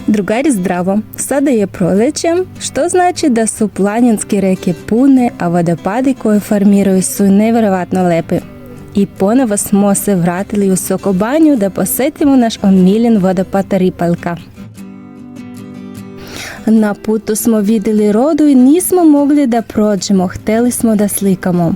Drugari zdravo, sada je proljeće, što znači da su planinske reke pune, a vodopadi koje formiraju su nevjerojatno lepi. I ponovo smo se vratili u Sokobanju da posjetimo naš omiljen vodopad Ripaljka. Na putu smo vidjeli rodu i nismo mogli da prođemo, htjeli smo da slikamo.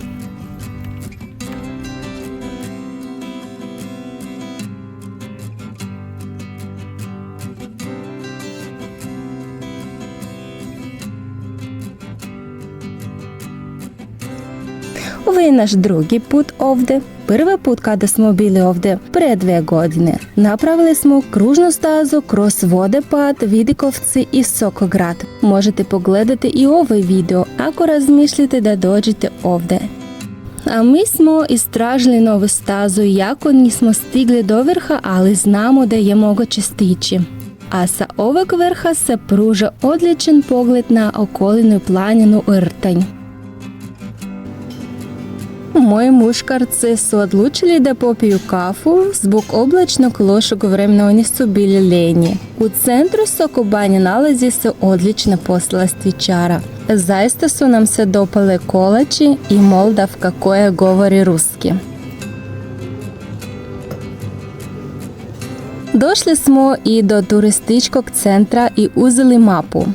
Ovo je naš drugi put ovdje. Prvi put kada smo bili ovdje pre 2 godine. Napravili smo kružnu stazu kroz vodopad, Vidikovci i Sokograd. Možete pogledati i ovaj video ako razmišljate da dođete ovdje. A mi smo istražili novu stazu iako nismo stigli do vrha, ali znamo da je moguće stići. A sa ovog vrha se pruža odličan pogled na okolinu i planinu Rtanj. Moji muškarci su odlučili da popiju kafu, zbog oblačnog lošeg vremena oni su bili lenji. U centru Sokobanje nalazi se odlična poslastičara. Zaista su nam se dopale kolači i Moldavka koja govori ruski. Došli smo i do turističkog centra i uzeli mapu.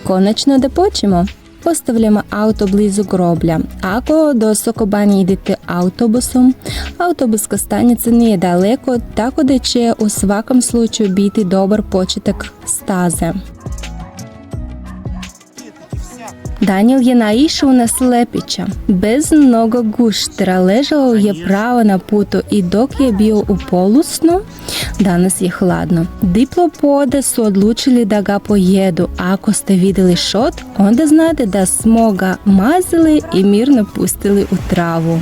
Konačno da počnemo. Postavljamo auto blizu groblja. Ako do Sokobanje idete autobusom, autobuska stanica nije daleko, tako da će u svakom slučaju biti dobar početak staze. Daniel je naišao na slepića. Bez mnogo guštera ležao je pravo na putu i dok je bio u polusnu, danas je hladno. Diplopode su odlučili da ga pojedu. Ako ste vidjeli šot, onda znate da smo ga mazili i mirno pustili u travu.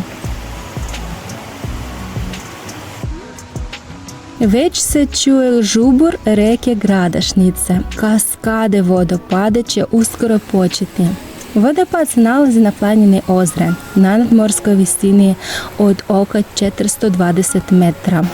Već se čuje žubur reke Gradašnice. Kaskade vodopada će uskoro početi. Vodopad se nalazi na planini Ozren, na nadmorskoj visini od oko 420 metra.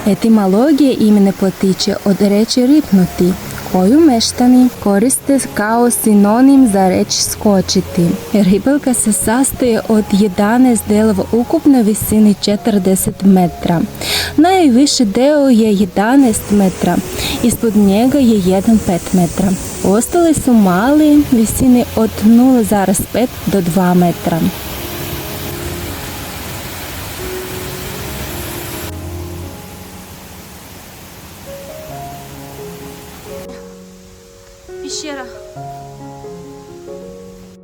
Etimologija imena potiče od riječi ripnuti, koju meštani koriste kao sinonim za riječ skočiti. Ripaljka se sastoji od 11 delova ukupne visini 40 metra. Najviši deo je 11 metra, ispod njega je 1,5 metra. Ostali su mali, visine od 0,5 do 2 metra.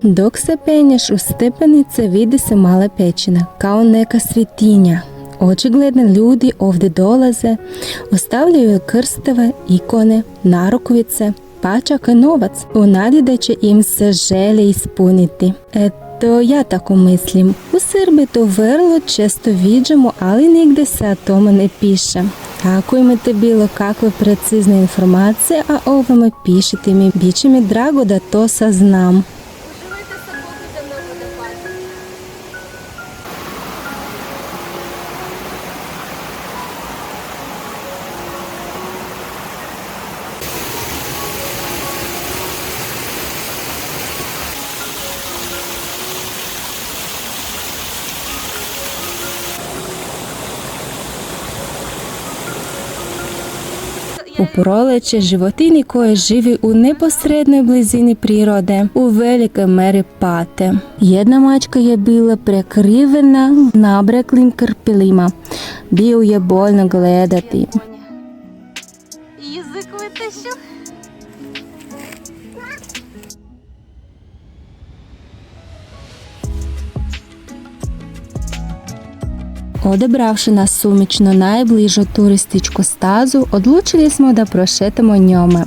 Dok se penješ u stepenice vidi se mala pećina, kao neka svetinja. Očigledno ljudi ovdje dolaze, ostavljaju krstove, ikone, narukvice, pa čak i novac, u nadi da će im se želje ispuniti. Eto, ja tako mislim. U Srbiji to vrlo često viđamo, ali nigdje se o tome ne piše. Ako imate bilo kakve precizne informacije, a ovome pišite mi, bit će mi drago da to saznam. U proleće životinji koje živi u neposrednoj blizini prirode u velikoj meri pate. Jedna mačka je bila prekrivena nabreklim krpelima. Bio je boljno gledati. Язик витащив. Odebravši na sumično najbližu turističku stazu, odlučili smo da prošetamo njome.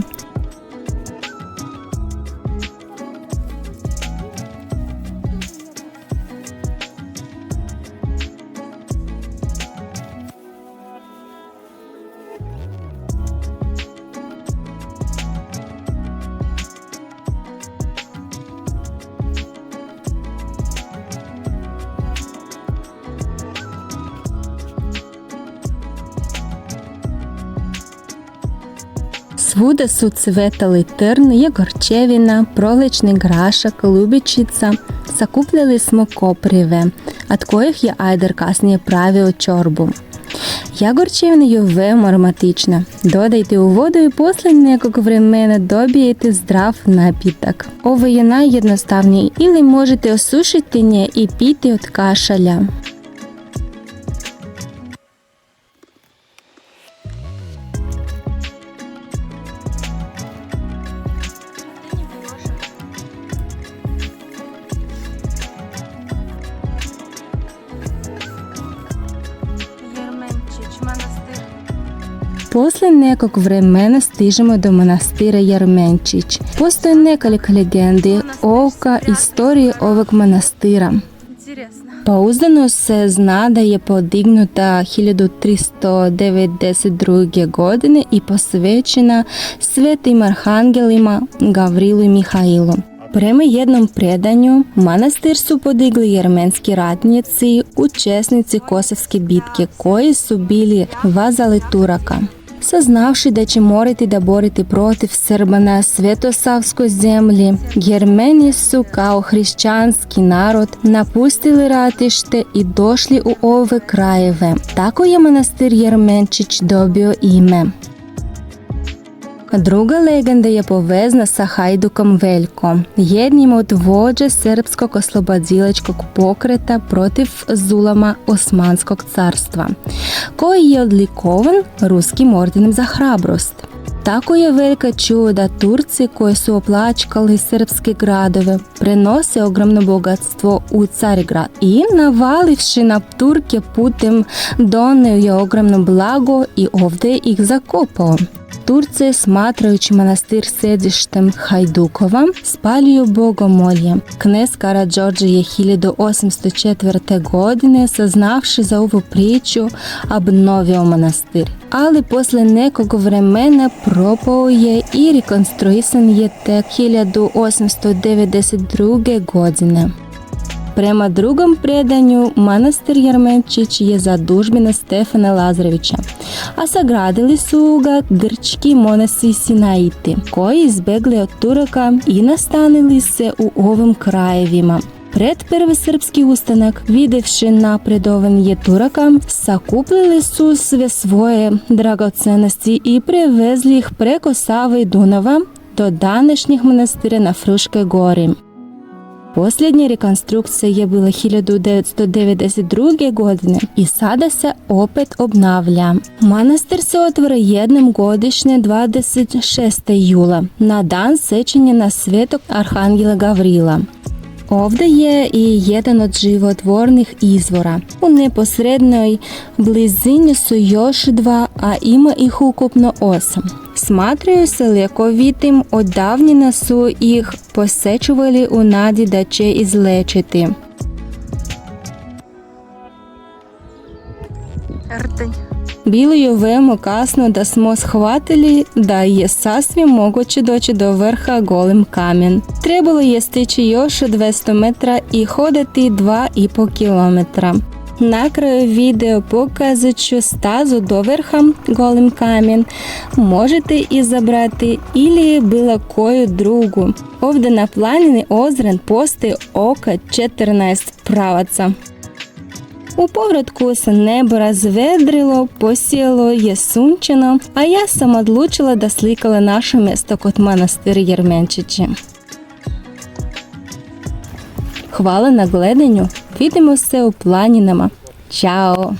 Svuda su cvetali trn, jagorčevina, prolečni grašak, ljubičica. Sakupljali smo koprive, od kojih je Ajder kasnije pravio čorbu. Jagorčevina je veoma aromatična. Dodajte u vodu i poslije nekog vremena dobijete zdrav napitak. Ovo je najjednostavniji ili možete osušiti nje i piti od kašalja. Poslije nekog vremena stižemo do manastira Jermenčić. Postoje nekoliko legendi oko istorije ovog manastira. Pouzdano se zna da je podignuta 1392. godine i posvećena svetim arhangelima Gavrilu i Mihailu. Prema jednom predanju, manastir su podigli jermenski ratnici, učesnici Kosovske bitke, koji su bili vazali Turaka. Saznavši da će morati da boriti protiv Srba na Svetosavskoj zemlji, Jermeni su kao hrišćanski narod napustili ratište i došli u ove krajeve. Tako je manastir Jermenčić dobio ime. Druga legenda je povezana sa Hajdukom Veljkom, jednim od vođa srpskog oslobodilačkog pokreta protiv zulama Osmanskog carstva, koji je odlikovan ruskim ordenom za hrabrost. Tako je Veljka čuo da Turci koji su opljačkali srpske gradove prenose ogromno bogatstvo u Carigrad i navalivši na Turke putem donio je ogromno blago i ovdje ih zakopao. Turci, smatrajući manastir središtem Hajdukova, spaljuju bogomolje. Knez Karađorđe je 1804. godine, saznavši za ovu priču, obnovio manastir. Ali poslije nekog vremena propao je i rekonstruisan je tek 1892. godine. Prema drugom predanju, manastir Jermenčić je zadužbina Stefana Lazarevića, a sagradili su ga grčki monasi Sinaiti, koji izbjegli od Turaka i nastanili se u ovim krajevima. Pred prvi srpski ustanak, vidjevši napredovanje Turaka, sakupili su sve svoje dragocenosti i prevezli ih preko Save i Dunava do današnjih manastira na Fruškoj gori. Posljednja rekonstrukcija je bila 1992. godine i sada se opet obnavlja. Manastir se otvara jednom godišnje 26. jula, na dan sjećanja na svetog arhangela Gavrila. Ovdje je i jedan od životvornih izvora. U neposrednoj blizini su još dva, a ima ih ukupno 8. Smatraju se ljekovitim, od davnina su ih posjećivali u nadi da će izlečiti. Bilo je veoma kasno da smo shvatili da je sasvim moguće doći do vrha Golim kamen. Trebalo je stići još 200 metra i hodati 2,5 kilometra. Na kraju video pokazat ću stazu do vrha Golim kamen. Možete izabrati ili bilo koju drugu. Ovdje na planini Ozren postoji oko 14 pravaca. У повратку се небо розведрило, посіяло je sunčano, a ja sam odlučila da slikala naše mjesto kod manastira Jermenčići. Hvala na gledanju, vidimo se u planinama. Ćao!